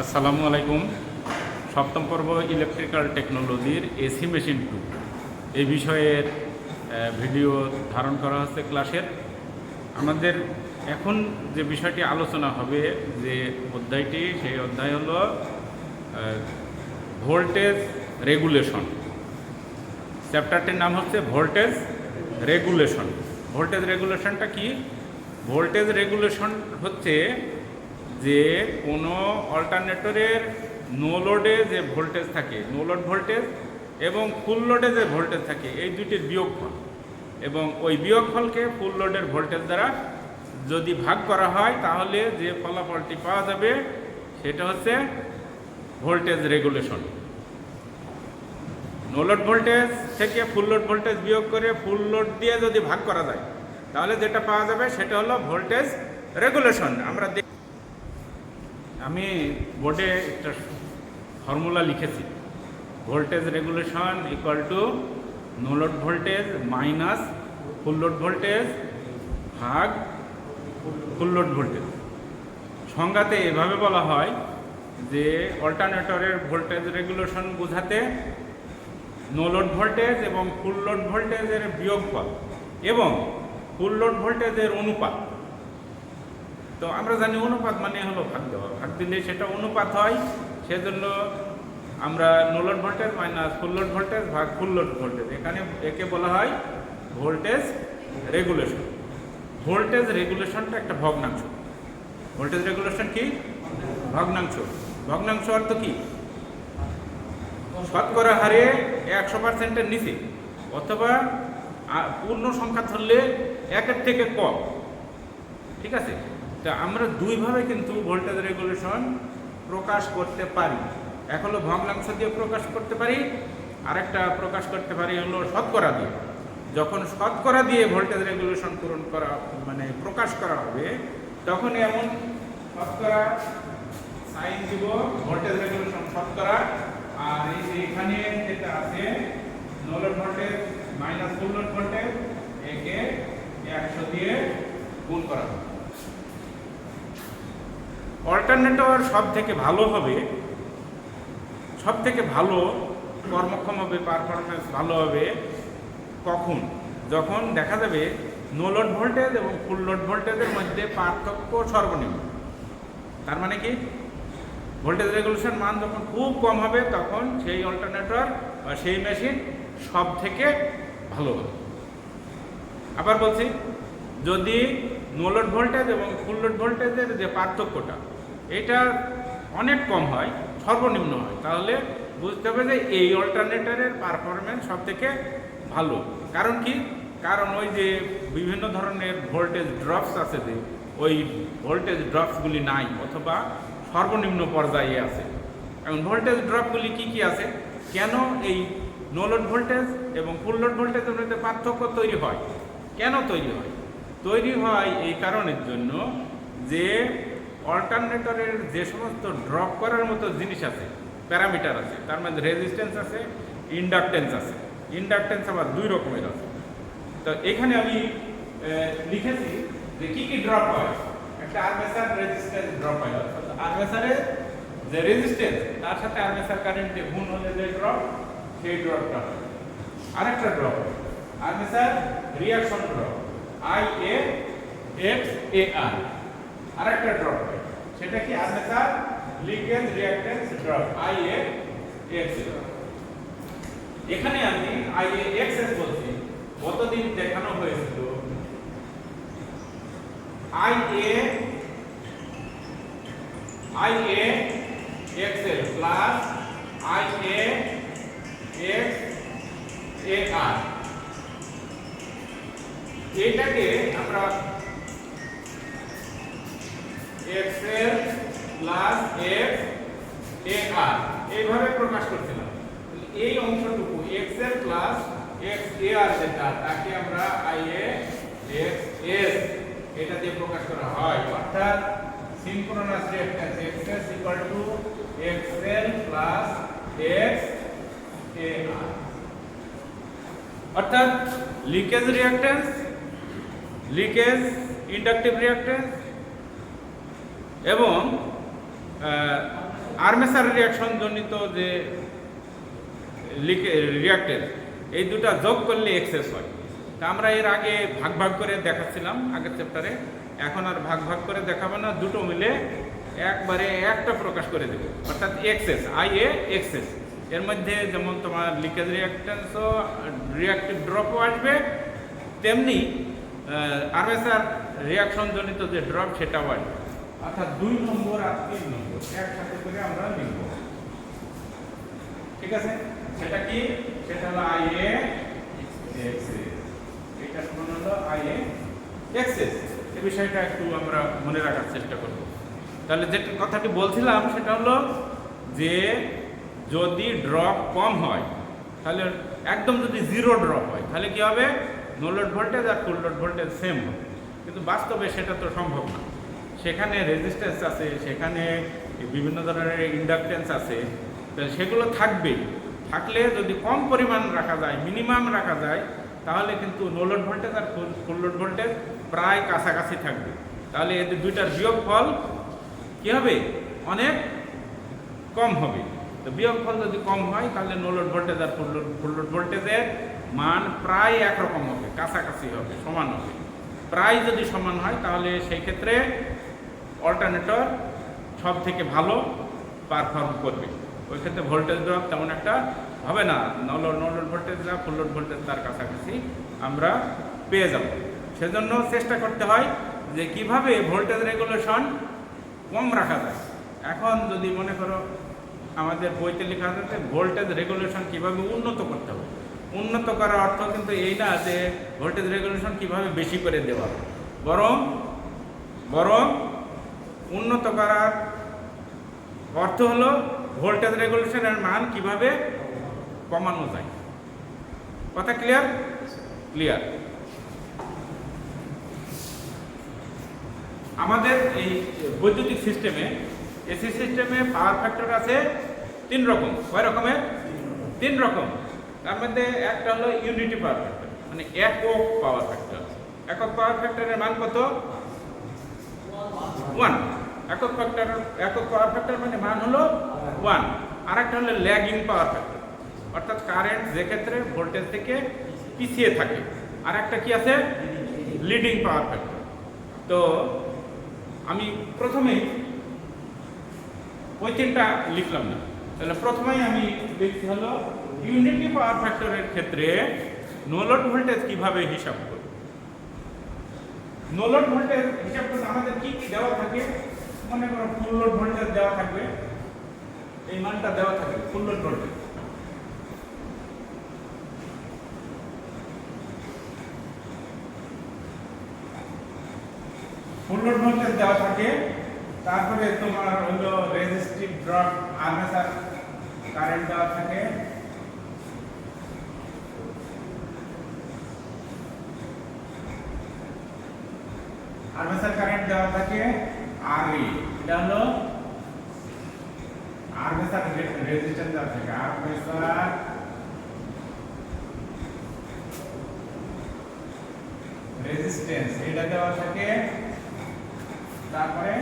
আসসালামু আলাইকুম। সপ্তম পর্ব ইলেকট্রিক্যাল টেকনোলজির এসি মেশিন 2 এই বিষয়ের ভিডিও ধারণ করা হচ্ছে ক্লাসের। আমাদের এখন যে বিষয়টি আলোচনা হবে, যে অধ্যায়টি, সেই অধ্যায় হলো ভোল্টেজ রেগুলেশন। চ্যাপ্টারটির নাম হচ্ছে ভোল্টেজ রেগুলেশন। ভোল্টেজ রেগুলেশনটা কি? ভোল্টেজ রেগুলেশন হচ্ছে যে কোনো অল্টারনেটরের নো লোডে যে ভোল্টেজ থাকে, নো লোড ভোল্টেজ, এবং ফুল লোডে যে ভোল্টেজ থাকে, এই দুটির বিয়োগফল, এবং ওই বিয়োগফলকে ফুল লোডের ভোল্টেজ দ্বারা যদি ভাগ করা হয় তাহলে যে ফলাফলটি পাওয়া যাবে সেটা হচ্ছে voltage regulation. No load voltage থেকে ফুল লোড ভোল্টেজ বিয়োগ করে ফুল লোড দিয়ে যদি ভাগ করা যায় তাহলে যেটা পাওয়া যাবে সেটা হলো ভোল্টেজ রেগুলেশন। আমি বোর্ডে একটা ফর্মুলা লিখেছি, voltage regulation equal to know load voltage minus full load voltage ভাগ ফুল লোড ভোল্টেজ। সংজ্ঞাতে এভাবে বলা হয় যে অল্টারনেটরের ভোল্টেজ রেগুলেশন বোঝাতে নো লোড ভোল্টেজ এবং ফুল লোড ভোল্টেজের বিয়োগফল এবং ফুল লোড ভোল্টেজের অনুপাত। তো আমরা জানি অনুপাত মানে হলো ভাগ দেওয়া, ভাগ দিলে সেটা অনুপাত হয়, সেজন্য আমরা no load voltage minus full load voltage ভাগ ফুল লোড ভোল্টেজ, একে বলা হয় ভোল্টেজ রেগুলেশন। ভোল্টেজ রেগুলেশনটা একটা ভগ্নাংশ। ভোল্টেজ রেগুলেশন কি? ভগ্নাংশ। ভগ্নাংশ অর্থ কি? শতকরা হারে 100%-এর নিচে অথবা পূর্ণ সংখ্যা ধরলে 1-এর থেকে কম। ঠিক আছে? তা আমরা দুইভাবে কিন্তু ভোল্টেজ রেগুলেশন প্রকাশ করতে পারি। এক হলো ভগ্নাংশ দিয়ে প্রকাশ করতে পারি, আরেকটা প্রকাশ করতে পারি হলো শতকরা দিয়ে। যখন শতকরা দিয়ে ভোল্টেজ রেগুলেশন প্রকাশ করা হবে তখন এমন শতকরা সাইন দিব ভোল্টেজ রেগুলেশন শতকরা, আর এই যে এখানে যেটা আছে no load voltage minus full load voltage, একে 100 দিয়ে গুণ করা হবে। অল্টারনেটর সব থেকে ভালো হবে, সব থেকে ভালো কর্মক্ষম হবে, পারফরমেন্স ভালো হবে কখন? যখন দেখা যাবে নো লোড ভোল্টেজ এবং ফুল লোড ভোল্টেজের মধ্যে পার্থক্য সর্বনিম্ন। তার মানে কি? ভোল্টেজ রেগুলেশন মান যখন খুব কম হবে তখন সেই অল্টারনেটর বা সেই মেশিন সব থেকে ভালো হবে। আবার বলছি, যদি নো লোড ভোল্টেজ এবং ফুল লোড ভোল্টেজের যে পার্থক্যটা এটা অনেক কম হয়, সর্বনিম্ন হয়, তাহলে বুঝতে হবে যে এই অল্টারনেটরের পারফরমেন্স সব থেকে ভালো। কারণ কি? কারণ ওই যে বিভিন্ন ধরনের ভোল্টেজ ড্রপস আছে, যে ওই ভোল্টেজ ড্রপসগুলি নাই অথবা সর্বনিম্ন পর্যায়ে আছে। এখন ভোল্টেজ ড্রপগুলি কি কি আছে? কেন এই নো লোড ভোল্টেজ এবং ফুল লোড ভোল্টেজের মধ্যে পার্থক্য তৈরি হয়? কেন তৈরি হয়? তৈরি হয় এই কারণের জন্য যে অল্টারনেটরের যে সমস্ত ড্রপ করার মতো জিনিস আছে, প্যারামিটার আছে, তার মধ্যে রেজিস্ট্যান্স আছে, ইন্ডাকটেন্স আছে। ইন্ডাকটেন্স আবার দুই রকমের আছে। তো এখানে আমি লিখেছি যে কি কি ড্রপ হয়। একটা আর্মেচার রেজিস্ট্যান্স ড্রপ হয়, অর্থাৎ আর্মেচারের যে রেজিস্ট্যান্স তার সাথে আর্মেচার কারেন্টে গুণ হলে যে ড্রপ, সেই ড্রপটা হয়। আরেকটা drop armature reaction drop, IAXAR। আরেকটা ড্রপ হয়, সেটা কি? Armature leakage reactance drop, IAXS। এখানে আমি IAXS বলছি, গতদিন দেখানো হয়েছিল IAXL প্লাস IAXAR। এটাকে আমরা XL প্লাস XAR এইভাবে প্রকাশ করছিলাম। এই অংশটুকু XL প্লাস XAR যেটা, তাকে আমরা IAXS এটা দিয়ে প্রকাশ করা হয়। অর্থাৎ synchronous reactance XS equal to XL plus XAR। অর্থাৎ leakage reactance, leakage inductive reactance এবং আর্মেচার রিয়াকশন জনিত যে রিয়াক্টেন্স, এই দুটা যোগ করলে এক্সেস হয়। তা আমরা এর আগে ভাগ ভাগ করে দেখাচ্ছিলাম আগের চ্যাপ্টারে, এখন আর ভাগ ভাগ করে দেখাবো না, দুটো মিলে একবারে একটা প্রকাশ করে দেবে, অর্থাৎ এক্সেস, IA এক্সেস। এর মধ্যে যেমন তোমার লিকেজ রিয়াক্টেন্সও রিয়াক্টিভ ড্রপও আসবে, তেমনি আর্মেচার রিয়াকশন জনিত যে ড্রপ সেটাও আসবে। অর্থাৎ 2 নম্বর আর 3 নম্বর একসাথে করে আমরা লিখব, ঠিক আছে? সেটা কি? সেটা হলো IA এক্সেস, এটা সমান হলো IA এক্সেস। এই বিষয়টা একটু আমরা মনে রাখার চেষ্টা করব। তাহলে যে কথাটি বলছিলাম সেটা হলো যে যদি ড্রপ কম হয়, তাহলে একদম যদি 0 ড্রপ হয় তাহলে কি হবে? নো লোড ভোল্টেজ আর ফুল লোড ভোল্টেজ সেম হবে, কিন্তু বাস্তবে সেটা তো সম্ভব না। সেখানে রেজিস্ট্যান্স আছে, সেখানে বিভিন্ন ধরনের ইন্ডাকটেন্স আছে, সেগুলো থাকবেই। থাকলে যদি কম পরিমাণ রাখা যায়, মিনিমাম রাখা যায়, তাহলে কিন্তু নো লোড ভোল্টেজ আর ফুল লোড ভোল্টেজ প্রায় কাছাকাছি থাকবে। তাহলে এদের দুইটার বিয়োগফল কী হবে? অনেক কম হবে। তো বিয়োগফল যদি কম হয় তাহলে নো লোড ভোল্টেজ আর ফুল লোড ভোল্টেজের মান প্রায় একরকম হবে, কাছাকাছি হবে, সমান হবে। প্রায় যদি সমান হয় তাহলে সেই ক্ষেত্রে অল্টারনেটর সব থেকে ভালো পারফর্ম করবে। ওই ক্ষেত্রে ভোল্টেজ ড্রপ তেমন একটা হবে না, নো লোড ভোল্টেজ না ফুল লোড ভোল্টেজ তার কাছাকাছি আমরা পেয়ে যাব। সেজন্য চেষ্টা করতে হয় যে কিভাবে ভোল্টেজ রেগুলেশন কম রাখা যায়। এখন যদি মনে করো আমাদের বইতে লেখা আছে ভোল্টেজ রেগুলেশন কিভাবে উন্নত করতে হবে, উন্নত করার অর্থ কিন্তু এই না যে ভোল্টেজ রেগুলেশন কিভাবে বেশি করে দেওয়া, বরং উন্নত করার অর্থ হলো ভোল্টেজ রেগুলেশনের মান কিভাবে কমানো যায়। কথা ক্লিয়ার? ক্লিয়ার। আমাদের এই বৈদ্যুতিক সিস্টেমে, এসি সিস্টেমে পাওয়ার ফ্যাক্টর আছে 3 রকম। কয় রকমের? 3 রকম। তার মধ্যে একটা হলো ইউনিটি পাওয়ার ফ্যাক্টর, মানে একক পাওয়ার ফ্যাক্টর। একক পাওয়ার ফ্যাক্টরের মান কত? 1। একক পাওয়ার ফ্যাক্টর মানে মান হলো 1। আর একটা হলো ল্যাগিং পাওয়ার ফ্যাক্টর, অর্থাৎ কারেন্ট যে ক্ষেত্রে ভোল্টেজ থেকে পিছিয়ে থাকে। আর একটা কি আছে? Leading power factor. তো আমি প্রথমেই ওই 3টা লিখলাম না, তাহলে প্রথমেই আমি লিখছি হলো ইউনিটি পাওয়ার ফ্যাক্টরের ক্ষেত্রে নো লোড ভোল্টেজ কিভাবে হিসাব করব। নো লোড ভোল্টেজ হিসাব করতে আমাদের কি কি দেওয়া থাকে? মনে করো ফুল লোড ভোল্টেজ দেওয়া থাকবে, এই মানটা দেওয়া থাকে ফুল লোড ভোল্টেজ। ফুল লোড ভোল্টেজ দেওয়া থাকে, তারপরে তোমার হলো রেজিস্টিভ ড্রপ আর্মেচার কারেন্ট দেওয়া থাকে, আর্মেচার কারেন্ট দেওয়া থাকে, RE এটা হলো আর্মেচার রেজিস্ট্যান্স দেওয়া থাকে, আর্মেচার রেজিস্ট্যান্স এটা দেওয়া থাকে, তারপরে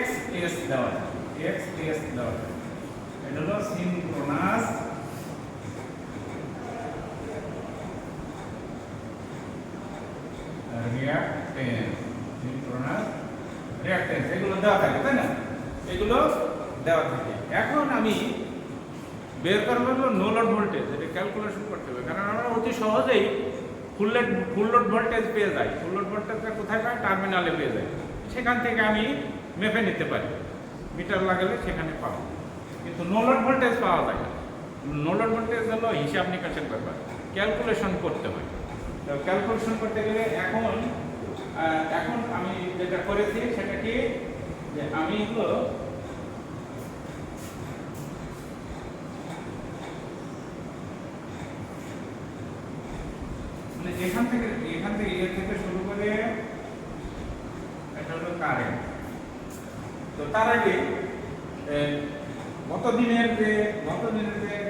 XS দেওয়া থাকে, XS দেওয়া থাকে, এটা হলো সিনক্রোনাস রিঅ্যাক্ট্যান্স, সিনক্রোনাস রিঅ্যাক্ট্যান্স এগুলো দেওয়া থাকে, তাই না? এগুলো দেওয়া থাকে। এখন আমি বের করবো হলো নো লোড ভোল্টেজ, এটা ক্যালকুলেশন করতে হবে, কারণ আমরা অতি সহজেই ফুল লোড ভোল্টেজ পেয়ে যাই। ফুল লোড ভোল্টেজটা কোথায় পাই? টার্মিনালে পেয়ে যাই। সেখান থেকে আমি মেপে নিতে পারি, মিটার লাগালে সেখানে পাবো। কিন্তু নো লোড ভোল্টেজ পাওয়া যায় না। নো লোড ভোল্টেজ হলো হিসাব নিকাশের ব্যাপার, ক্যালকুলেশন করতে হয়। তো ক্যালকুলেশন করতে গেলে এখন আমি যেটা করেছি সেটা কি, যে আমি হলো এখান থেকে এর থেকে শুরু করে এটা হলো কারেন্ট। তো তার আগে গতদিনের যে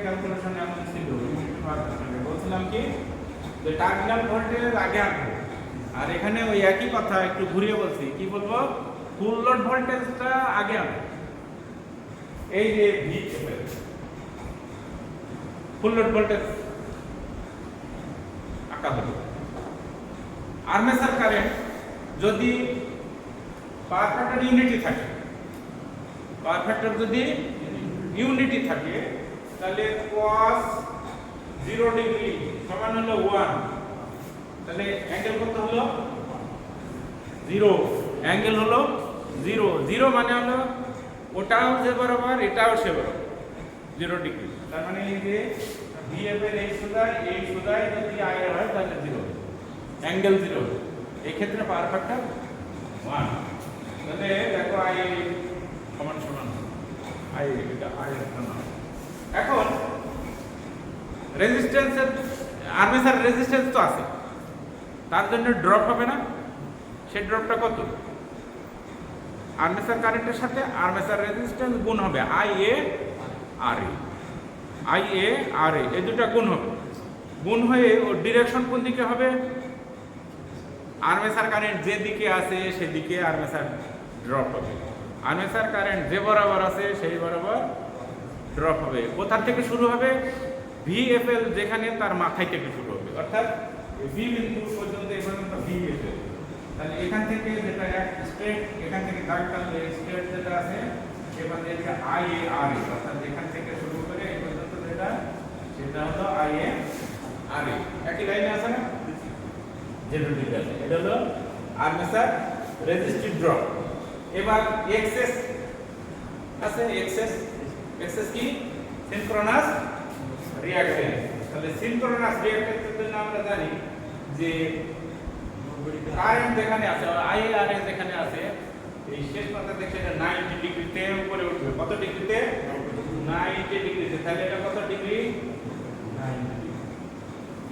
ক্যালকুলেশন এমন ছিল, বলছিলাম কি যে টার্মিনাল ভোল্টেজ আগে আনবো, আর এখানে ওই একই কথা একটু ঘুরিয়ে বলছি, কি বলবো? ফুল লোড ভোল্টেজটা আগে আনবো। এই যে VFL ফুল লোড ভোল্টেজ আঁকা হলো। আর্মেচার কারেন্ট যদি পাওয়ার ফ্যাক্টর ইউনিটি থাকে, পাওয়ার ফ্যাক্টর যদি ইউনিটি থাকে তাহলে cos 0 ডিগ্রি সমান হলো 1, তাহলে অ্যাঙ্গেল কত হলো 0, অ্যাঙ্গেল হলো 0, 0 মানে হলো ওটাও যে বরাবর এটাও সে বরাবর 0 ডিগ্রি। তার মানে এই যে VFL এই সুদাই যদি IR হয় তাহলে 0, অ্যাঙ্গেল 0, এই ক্ষেত্রে পাওয়ার ফ্যাক্টর 1। তাহলে দেখো I সমান সমান I এটা I সমান। এখন রেজিস্ট্যান্সের আর্মেচার রেজিস্ট্যান্স তো আছে, তার জন্য ড্রপ হবে না, সেই ড্রপটা কত? আর্মেচার কারেন্টের সাথে আর্মেচার রেজিস্ট্যান্স গুণ হবে IA/RA, IA/RA এই দুটো গুণ হবে, গুণ হয়ে ওর ডিরেকশন কোন দিকে হবে? আর্মেচার কারেন্ট যে দিকে আছে সেদিকে আর্মেচার ড্রপ হবে, আর্মেচার কারেন্ট যে বরাবর আছে সেই বরাবর ড্রপ হবে। কোথা থেকে শুরু হবে? VFL যেখানে তার মাথায় থেকে শুরু হবে, অর্থাৎ V বিন্দু পর্যন্ত এখানে VFL। তাহলে এখান থেকে যেটা এক স্ট্রেট, এখান থেকে দাগ টানলে স্ট্রেট যেটা আছে এখানে এটা IA/RA, অর্থাৎ এখান থেকে শুরু করে এই পর্যন্ত যেটা সেটা হলো IA/RA। একই লাইনে আছে না? যেটা ঠিক আছে, এটা হলো আর্মেচার রেজিস্টিভ ড্রপ। এবার এক্সএস আছে, এক্সএস কি? Synchronous reactance. তাহলে সিনক্রোনাস রিঅ্যাকট্যান্সের জন্য আমরা জানি যে কারেন্ট যেখানে আছে IA/RA যেখানে আছে এই শেষ পাতা থেকে এটা 90 ডিগ্রিতে উপরে উঠবে। কত ডিগ্রিতে? 90 ডিগ্রিতে। তাহলে এটা কত ডিগ্রি?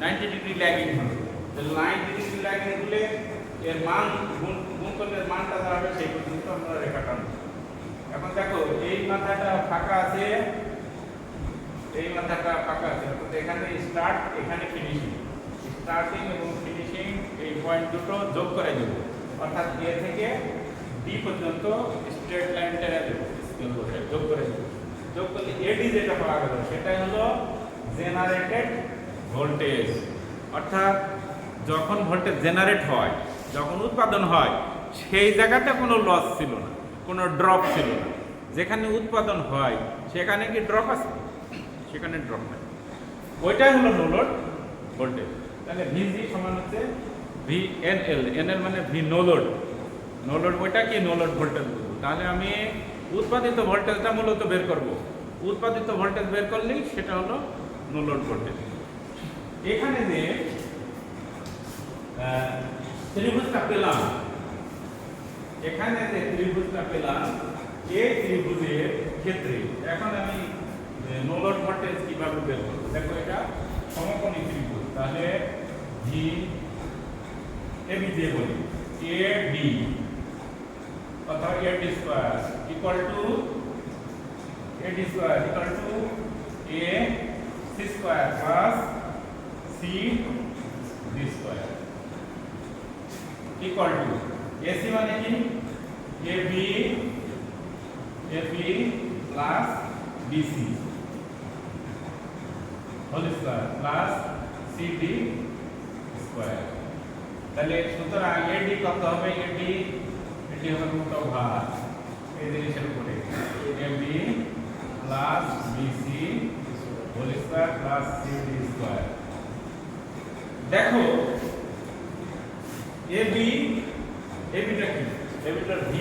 90 ডিগ্রি ল্যাগিং হবে। তাহলে 90 ডিগ্রি ল্যাগিং হলে এর মান গুণ করলে মানটা দাঁড়াবে সেই পর্যন্ত আমরা রেখা টানব। এখন দেখো এই মাথাটা ফাঁকা আছে, এই মাথাটা ফাঁকা আছে, অর্থাৎ এখানে স্টার্ট, এখানে ফিনিশিং। স্টার্টিং এবং ফিনিশিং এই পয়েন্ট দুটো যোগ করে দেব, অর্থাৎ এ থেকে ডি পর্যন্ত স্ট্রেট লাইন টেনে দেব, যোগ করে দেব। যোগ করলে এডি যেটা পাওয়া গেল সেটাই হলো জেনারেটেড ভোল্টেজ। অর্থাৎ যখন ভোল্টেজ জেনারেট হয়, যখন উৎপাদন হয়, সেই জায়গাতে কোনো লস ছিল না, কোনো ড্রপ ছিল না। যেখানে উৎপাদন হয় সেখানে কি ড্রপ আছে? সেখানে ড্রপ নেই, ওইটাই হলো নো লোড ভোল্টেজ। তাহলে VG সমান হচ্ছে VNL, NL মানে V no load, no load ওইটা কি নো লোড ভোল্টেজ বলবো। তাহলে আমি উৎপাদিত ভোল্টেজটা মূলত বের করব, উৎপাদিত ভোল্টেজ বের করলেই সেটা হলো নো লোড ভোল্টেজ। এখানে যে ত্রিভুজটা পেলাম, এখানে যে ত্রিভুজটা পেলাম এই ত্রিভুজের ক্ষেত্রে এখন আমি নো লোড ভোল্টেজ কিভাবে বের করব? দেখো এটা সমকোণী ত্রিভুজ, তাহলে জি এবি দিয়ে বলি AD অথবা AD square equal to AD square equal to AC square plus CD square equal to AC মানে কি? AB plus BC whole square plus CD square. তাহলে সুতরাং AD কত হবে? AD হবে কত ভাগ এই জিনিসের উপরে AB plus BC whole square plus CD square. দেখো ABটা কি? ABটা V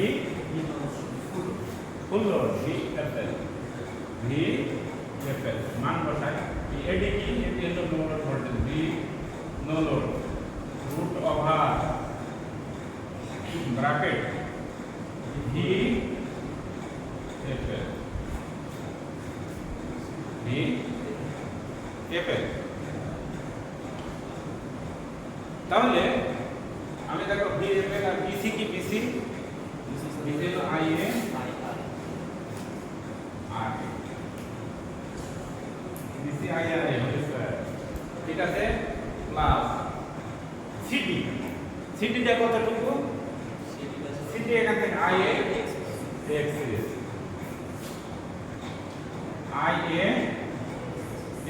ফুল লোড VFL মান বসাই। AD কি? AD হলো no load voltage, V no load root over bracket VFL। তাহলে আমি দেখো VFL আর BC কি? BC হলো IA BC IA ঠিক আছে, প্লাস CD টা কতটুকু? CD এখান থেকে IA I A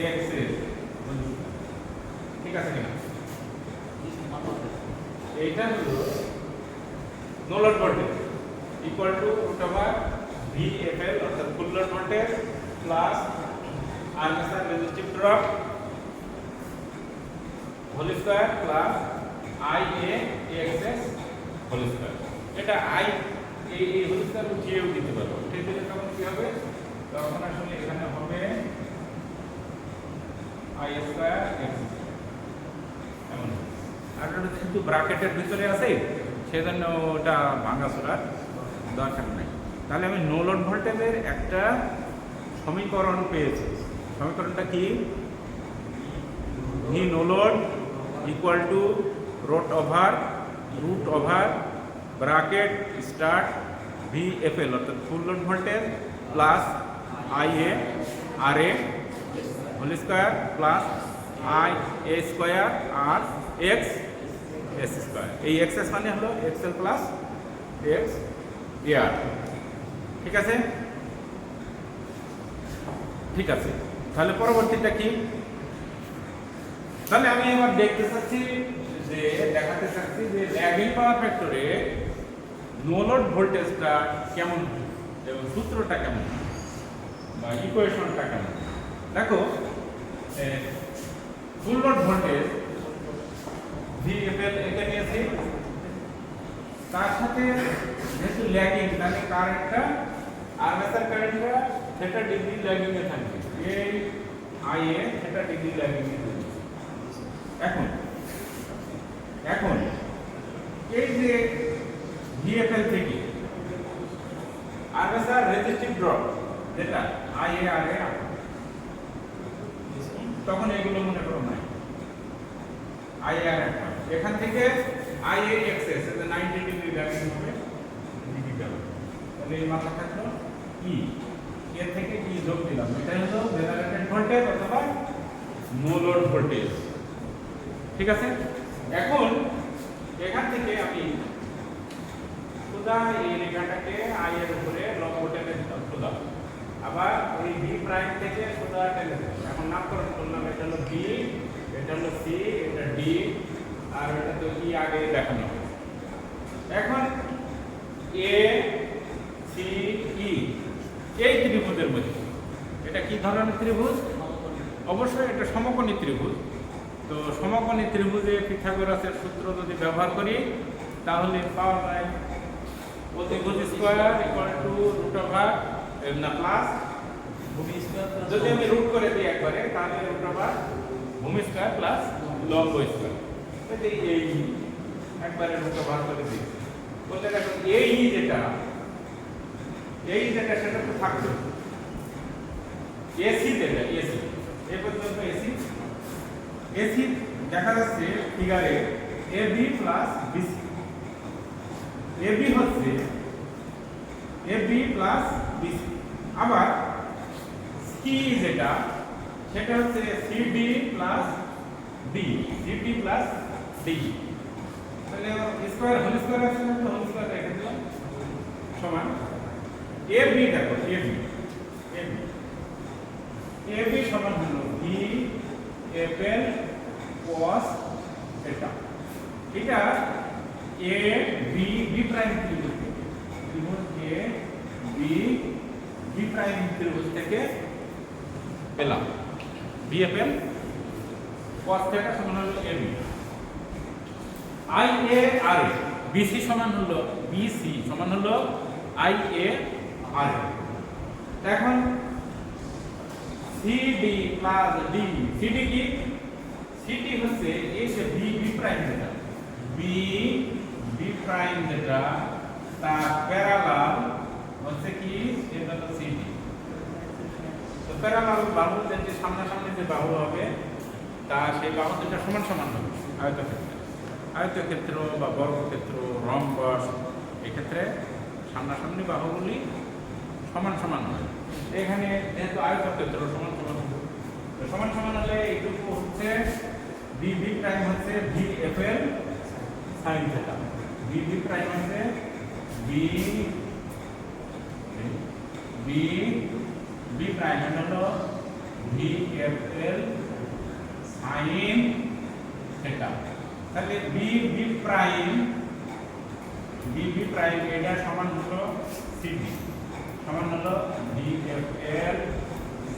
X S, ঠিক আছে কিনা? এইটা হলো no load voltage equal to root over VFL অর্থাৎ full load voltage plus armature resistive drop whole square plus IaXs whole square. এটা আই এই হোল স্কয়ার উঠিয়েও দিতে পারবো, ঠিক আছে? তখন কি হবে? তখন আসলে এখানে হবে I স্কয়ার x এমন। আর এটা কিন্তু ব্র্যাকেটের ভিতরে আছে, সেজন্য ওটা ভাঙাচোরার দরকার নাই। তাহলে আমি নো লোড ভোল্টেজের একটা সমীকরণ পেয়েছি। সমীকরণটা কি? V no load equal to root over bracket start VFL অর্থাৎ full load voltage plus IA RA whole square plus IA square আর এক্স এস স্কয়ার। এই এক্সএস মানে হলো XL প্লাস এক্স AR, ঠিক আছে? ঠিক আছে, তাহলে পরবর্তীটা কি? তাহলে আমি এবার দেখতে চাচ্ছি যে দেখাতে চাচ্ছি যে ল্যাগিং পাওয়ার ফ্যাক্টরে নো লোড ভোল্টেজটা কেমন এবং সূত্রটা কেমন বা ইকুয়েশনটা কেমন। দেখো ফুল লোড ভোল্টেজ VFL এটা নিয়েছি, তার সাথে যেহেতু ল্যাগিং মানে কারেন্টটা আর্মেচার কারেন্টটা থিটা ডিগ্রি ল্যাগিং এ থাকবে, এই IA থিটা ডিগ্রি ল্যাগিং এ থাকবে। এখন এই যে VFL থেকে আর্মেচার রেজিস্টিভ ড্রপ যেটা IaRa, তখন এগুলো মনে করো নাই IR এখান থেকে IaXs 90 ডিগ্রি ল্যাগিং হবে ডিজিটাল। তাহলে এই মাথা থাকলো E, এর থেকে E যোগ দিলাম, এটা হলো জেনারেটেড ভোল্টেজ অথবা নো লোড ভোল্টেজ, ঠিক আছে? এখন এখান থেকে আমি সোজা এই রেখাটাকে I এর উপরে লম্ব টেনে দিলাম সোজা, আবার এই B প্রাইম থেকে সোজা টেনে দিলাম। এখন নামকরণ করলাম, এটা হলো B, এটা হলো C, এটা D, আর এটা তো E আগে দেখানো। এখন A C E এই ত্রিভুজের মধ্যে এটা কি ধরনের ত্রিভুজ? অবশ্যই এটা সমকোণী ত্রিভুজ। তো সমকোণী ত্রিভুজে পিথাগোরাসের সূত্র যদি ব্যবহার করি তাহলে পাওয়া যায় অতিভুজ square equal to root over না প্লাস ভূমি স্কয়ার, যদি আমি রুট করে দিই একবারে তাহলে রুট ওভার ভূমি স্কয়ার প্লাস লম্ব স্কয়ার। এই একবারে রুট ওভার করে দিই বলতে দেখো এই যেটা সেটা তো থাকবে এসি যেটা এসি এ পর্যন্ত এসি দেখা যাচ্ছে ফিগারে এবি প্লাস বিসি। এবি হচ্ছে এবি প্লাস বিসি, আবার সি যেটা সেটা হচ্ছে CD plus D, CD plus D. তাহলে স্কয়ার হোল স্কয়ার আছে না, তো হোল স্কয়ার রেখে দিলাম সমান এবি। দেখো এবি সমান হলো বি এফএল cos এটা, এটা এ বি বি প্রাইম ত্রিভুজ এ বি প্রাইম ত্রিভুজ থেকে পেলাম বিএফএল cos থিটা সমান হলো এবি। IaRa বিসি সমান হলো বিসি সমান হলো IaRa। এখন সিডি প্লাস ডি, সিডি কি? সিডি হচ্ছে এই যে বি প্রাইম যেটা বি প্রাইম যেটা তার প্যারালাল হচ্ছে কি এটা তো সিডি। তো প্যারালাল বাহু যে সামনাসামনি যে বাহু হবে তা সেই বাহু দুটো সমান সমান হবে আয়তক্ষেত্র বা বর্গক্ষেত্র রম্বস, এক্ষেত্রে সামনাসামনি বাহুগুলি সমান সমান হয়। এখানে যেহেতু আয়তক্ষেত্র সমান সমান হলে এইটুকু হচ্ছে বি প্রাইম হচ্ছে VFL sin থিটা, বি প্রাইম হচ্ছে বি বি প্রাইম হলো V F L sine theta. তাহলে বি বি প্রাইম এটা সমান হলো সিডি সমান হলো V F L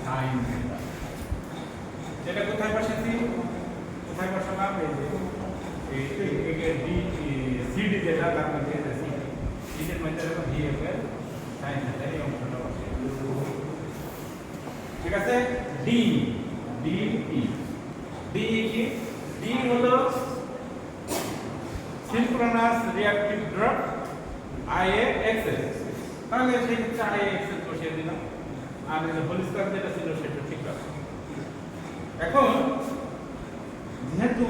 sine theta. এটা কোথায় বসাচ্ছি? কোথায় বসালাম? এই যে ডি সিডি যেটা তার মধ্যে সিডির মধ্যে V F L sine theta এই অংশটা বসে। ঠিক আছে। ডি ডি ই ডি কি? ডি হলো synchronous reactive drop IA XS. তাহলে সেই ক্ষেত্রে আইএ এক্সএস বসিয়ে দিলাম, আর হোল স্কয়ার যেটা ছিল সেটা ঠিক আছে। এখন যেহেতু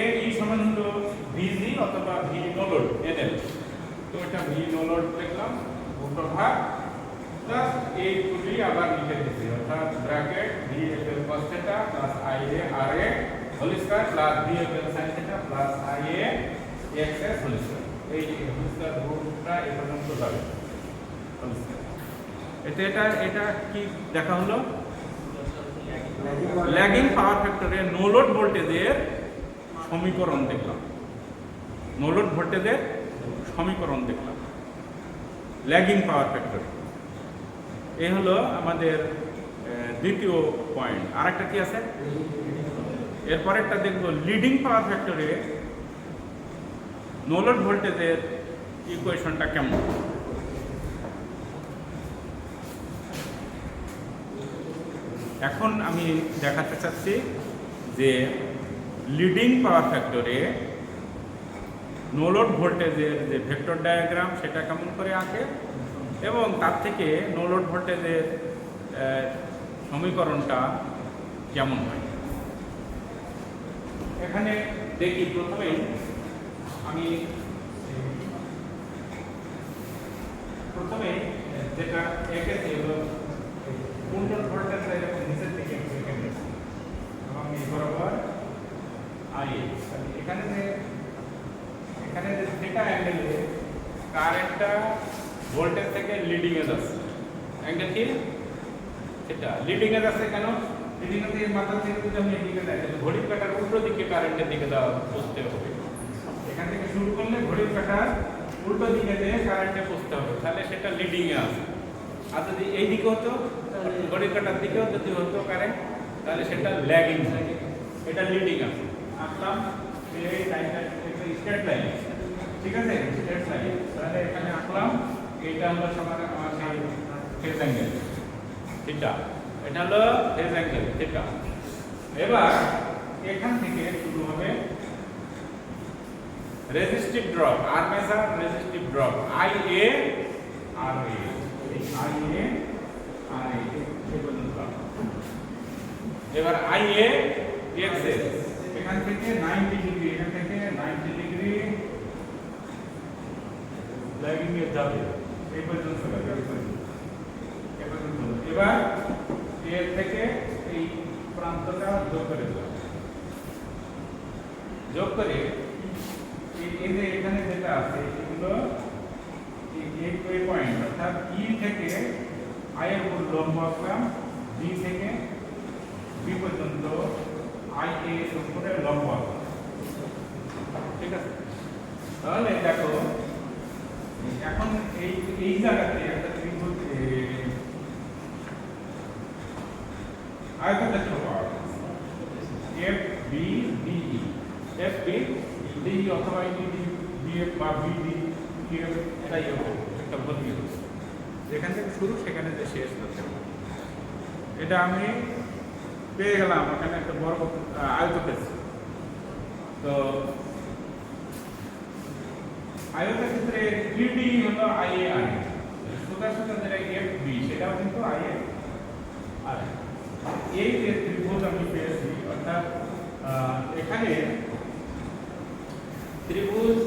এ ই সমান হলো ভিজি অথবা ভি নো লোড এনএল, তো এটা ভি নো লোড লিখলাম উপভাগ প্লাস এই দুটি আবার লিখে দিচ্ছি, অর্থাৎ bracket V F L cos theta plus IA RA whole square plus V F L sin theta plus IA XS whole square. এই হোল স্কয়ার রুটটা এই পর্যন্ত যাবে হোল স্কয়ার। এটা কি দেখা হলো? ল্যাগিং পাওয়ার ফ্যাক্টরে নো লোড ভোল্টেজের সমীকরণ দেখলাম। নো লোড ভোল্টেজের সমীকরণ দেখলাম ল্যাগিং পাওয়ার ফ্যাক্টরে। এই হলো আমাদের দ্বিতীয় পয়েন্ট। আরেকটা কি আছে? এরপর একটা দেখব লিডিং পাওয়ার ফ্যাক্টরে নো লোড ভোল্টেজের ইকুয়েশনটা কেমন। এখন আমি দেখাতে চাচ্ছি যে লিডিং পাওয়ার ফ্যাক্টরে নো লোড ভোল্টেজের যে ভেক্টর ডায়াগ্রাম সেটা কেমন করে আঁকে এবং তার থেকে নো লোড ভোল্টেজের সমীকরণটা কেমন হয়। এখানে দেখি প্রথমে আমি যেটা এঁকেছি হলো কুণ্ডল ভোল্টেজ এরকম নিচের দিকে এবং এই বরাবর আই। এখানে যে থিটা অ্যাঙ্গেলে কারেন্টটা ভোল্টেজ থেকে লিডিং এ যাচ্ছে, অ্যাঙ্গেল কি থিটা লিডিং এ যাচ্ছে। কেন লিডিং এ? এই মাথা থেকে যদি আমি এদিকে যাই তাহলে ঘড়ির কাঁটার উল্টো দিকে কারেন্টের দিকে পৌঁছতে হবে। এখান থেকে শুরু করলে ঘড়ির কাঁটার উল্টো দিকে দিয়ে কারেন্টে পৌঁছতে হবে, তাহলে সেটা লিডিং এ আছে। আর যদি এই দিকে হতো, ঘড়ির কাঁটার দিকেও যদি হতো কারেন্ট, তাহলে সেটা ল্যাগিং থাকে। এটা লিডিং আছে। আসলাম এই লাইনটা একটা স্ট্রেট লাইন, ঠিক আছে, স্ট্রেট লাইন। তাহলে এখানে আঁকলাম, এইটা হলো সমান আমার সেই ফেজ অ্যাঙ্গেল থিটা। এটা হলো ফেজ অ্যাঙ্গেল থিটা। এবার এখান থেকে শুরু হবে resistive drop, armature resistive drop IA R IA R এই পর্যন্ত। এবার আইএ এক্সএস এখান থেকে 90 ডিগ্রি, এখান থেকে 90 ডিগ্রি ল্যাগিং এ যাবে এই পর্যন্ত। এবার এর থেকে এই প্রান্তটা যোগ করে দেব, যোগ করে এই যে এখানে যেটা আছে এগুলো এই পয়েন্ট, অর্থাৎ ই থেকে আই এর উপর লম্ব আঁকলাম, বি থেকে বি পর্যন্ত আই এর উপরে লম্ব আঁকলাম, ঠিক আছে। তাহলে দেখো এখন এই জায়গাতে একটা ত্রিভুজ আয়তক্ষেত্র পাওয়া গেছে, F B D E, F B D অথবা ডিএফ বা বিডি ডিএফ, এটাই হবে একটা বদলি হচ্ছে। যেখান থেকে শুরু সেখানে যে শেষ হচ্ছে, এটা আমি পেয়ে গেলাম। ওখানে একটা বড় আয়তক্ষেত্র। তো আয়তক্ষেত্রে ইডি হলো আইএ আর, সোজা সোজা যেটা এফ বি সেটাও কিন্তু আইএ আর। এই যে ত্রিভুজ আমি পেয়েছি, অর্থাৎ এখানে ত্রিভুজ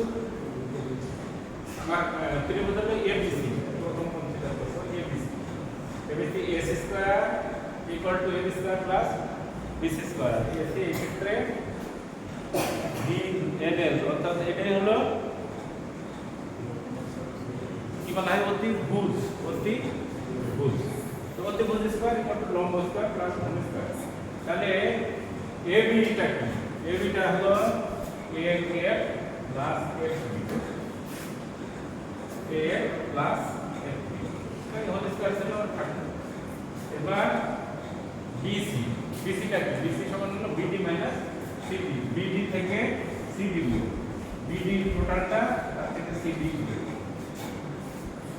আমার ত্রিভুজ হলো এবিসি, প্রথম কনসিডার করব ABC. ABC S square equal to AB square plus BC square. AC এই ক্ষেত্রে বি এনএল, অর্থাৎ এটাই হলো কি বলা হয় অতিভুজ, অতিভুজ। তো অতিভুজ স্কয়ার ইকুয়াল টু লম্ব স্কয়ার প্লাস কোণ স্কয়ার। তাহলে এবিটা কি? এবিটা হলো AF plus FB, AF plus FB তাহলে হোল স্কয়ার ছিল 30। এবার বিসি, বিসিটা কি? বিসি সমান হলো বিডি মাইনাস সিডি, বিডি থেকে সিডি বিয়োগ, বিডি টোটালটা তার থেকে সিডি বিয়োগ,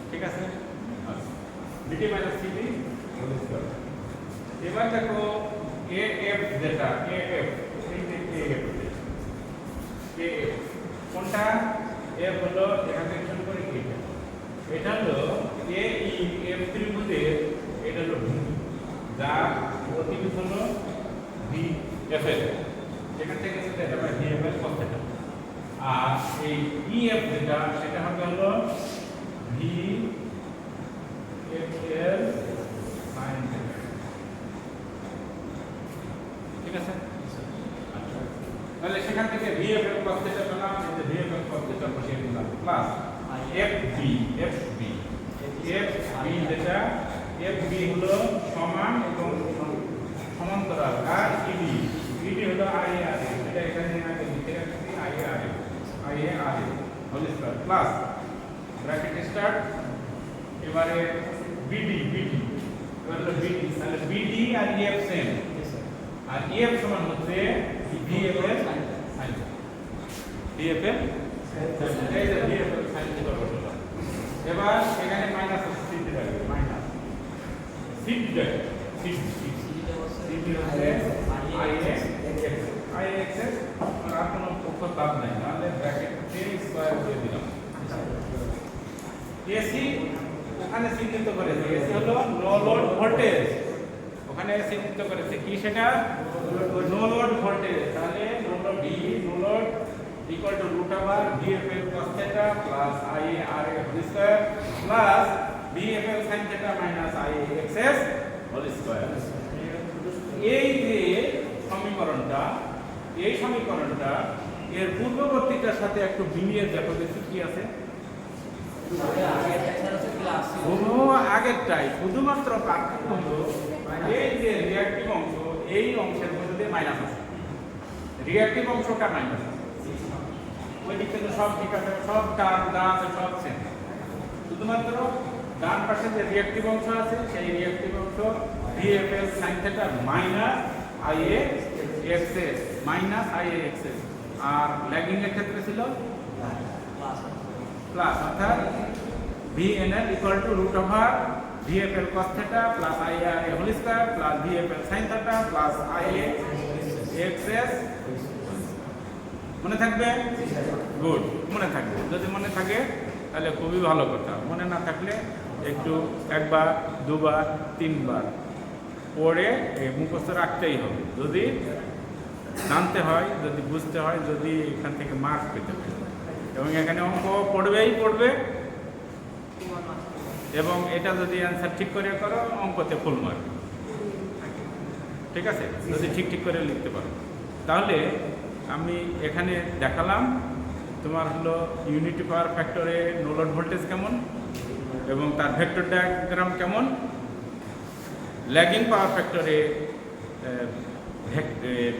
ঠিক আছে? BD minus CD whole square. এবার দেখো এএফ যেটা এএফ, এই যে এএফ, এএফ কোনটা? এফ হলো এখানে শুরু করে এইটা, এটা হলো এই এফ ত্রিভুজের, এটা হলো ভূমি, যার অতিভুজ হলো ভি এফ এল, এখান থেকে সেটা এটা ভি এফ এল cos θ। আর এই ইএফ যেটা সেটা হবে হলো ভি এফ এল sin θ, ঠিক আছে? তাহলে সেখান থেকে ভি এফ এল cos θ পেলাম, এই যে ভি এফ এল cos θ বসিয়ে দিলাম plus F B, F B, F B যেটা এফ বি হলো সমান এবং সমান্তরাল, আর ইডি, ইডি হলো আই আর এ, এটা এখানে আগে লিখে রাখছি I R A, I A R A whole square plus bracket start. এবারে বিডি, বিডি এবার হলো বিডি, তাহলে বিডি আর ইএফ সেম, আর ইএফ সমান হচ্ছে ভিএফএল sin θ, ভিএফএল এই যে ভিএফএল sin θ বসালাম। এবার এখানে মাইনাস সিডি থাকবে, মাইনাস সিডি, সিডি হচ্ছে আইএক্স, আইএক্স আর কোনো পক্ষ লাভ নাই, তাহলে ব্র্যাকেট দিয়ে স্কয়ার করে দিলাম। এসি ওখানে চিহ্নিত করেছে, এসি হলো নো লোড ভোল্টেজ, ওখানে চিহ্নিত করেছে কি? সেটা নো লোড ভোল্টেজ। তাহলে no load V, no load equal to root over VFL cos θ plus IARA whole square plus VFL sin θ minus IXS whole square. এই যে সমীকরণটা, এই সমীকরণটা এর পূর্ববর্তীটার সাথে একটু মিলিয়ে দেখো দেখি কি আছে। আগেরটাই, শুধুমাত্র পার্থক্য হলো এই যে রিঅ্যাক্টিভ অংশ, এই অংশের মধ্যে মাইনাস আছে, রিঅ্যাক্টিভ অংশটা মাইনাস আছে, ওই দিক থেকে সব ঠিক আছে, সব ডান আছে, সব সেম, শুধুমাত্র ডান পাশে যে রিঅ্যাক্টিভ অংশ আছে সেই রিঅ্যাক্টিভ অংশ VFL sin θ minus IAXS, minus IAXS, আর ল্যাগিং এর ক্ষেত্রে ছিল প্লাস, অর্থাৎ VNL equal to root over VFL cos θ plus IRA whole square plus VFL sin θ plus IAXS. মনে থাকবে? গুড, মনে থাকবে। যদি মনে থাকে তাহলে খুবই ভালো কথা, মনে না থাকলে একটু একবার, দুবার, তিনবার পড়ে মুখস্থ রাখতেই হবে, যদি জানতে হয়, যদি বুঝতে হয়, যদি এখান থেকে মার্কস পেতে হয়। এবং এখানে অঙ্ক পড়বেই পড়বে, এবং এটা যদি অ্যান্সার ঠিক করে করো অঙ্কতে ফুল মার্ক, ঠিক আছে? যদি ঠিক করে লিখতে পারো। তাহলে আমি এখানে দেখালাম তোমার হলো ইউনিটি পাওয়ার ফ্যাক্টরে নো লোড ভোল্টেজ কেমন এবং তার ভেক্টর ডায়াগ্রাম কেমন, ল্যাগিং পাওয়ার ফ্যাক্টরে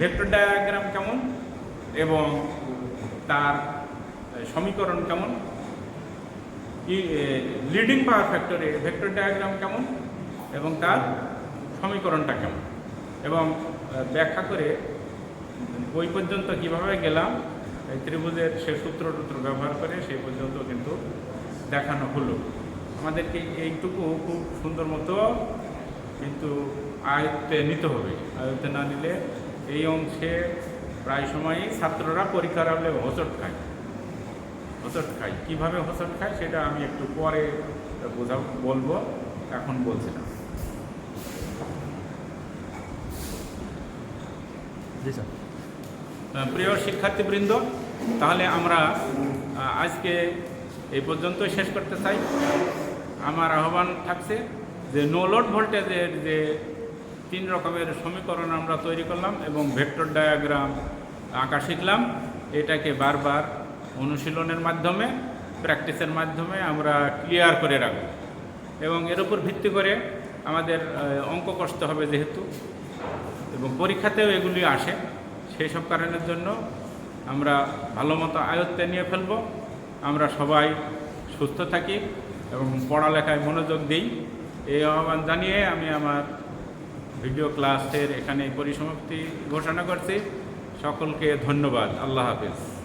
ভেক্টর ডায়াগ্রাম কেমন এবং তার সমীকরণ কেমন, লিডিং পাওয়ার ফ্যাক্টরে ভেক্টর ডায়াগ্রাম কেমন এবং তার সমীকরণটা কেমন, এবং ব্যাখ্যা করে ওই পর্যন্ত কিভাবে গেলাম এই ত্রিভুজের সে সূত্র ব্যবহার করে সেই পর্যন্ত কিন্তু দেখানো হলো। আমাদেরকে এইটুকু খুব সুন্দর মতো কিন্তু আয়ত্তে নিতে হবে, আয়ত্তে না নিলে এই অংশে প্রায় সময়ই ছাত্ররা পরীক্ষার হলে হোঁচট খায়। কীভাবে হোঁচট খায় সেটা আমি একটু পরে বলবো, এখন বলছি না। জি স্যার। প্রিয় শিক্ষার্থীবৃন্দ, তাহলে আমরা আজকে এই পর্যন্তই শেষ করতে চাই। আমার আহ্বান থাকছে যে নো লোড ভোল্টেজের যে 3 রকমের সমীকরণ আমরা তৈরি করলাম এবং ভেক্টর ডায়াগ্রাম আঁকা শিখলাম, এটাকে বারবার অনুশীলনের মাধ্যমে, প্র্যাকটিসের মাধ্যমে আমরা ক্লিয়ার করে রাখব এবং এর উপর ভিত্তি করে আমাদের অঙ্ক কষতে হবে যেহেতু, এবং পরীক্ষাতেও এগুলি আসে, সেই সব কারণের জন্য আমরা ভালো মতো আয়ত্তে নিয়ে ফেলব। আমরা সবাই সুস্থ থাকি এবং পড়ালেখায় মনোযোগ দিই, এই আহ্বান জানিয়ে আমি আমার ভিডিও ক্লাসের এখানে পরিসমাপ্তি ঘোষণা করছি। সকলকে ধন্যবাদ। আল্লাহ হাফেজ।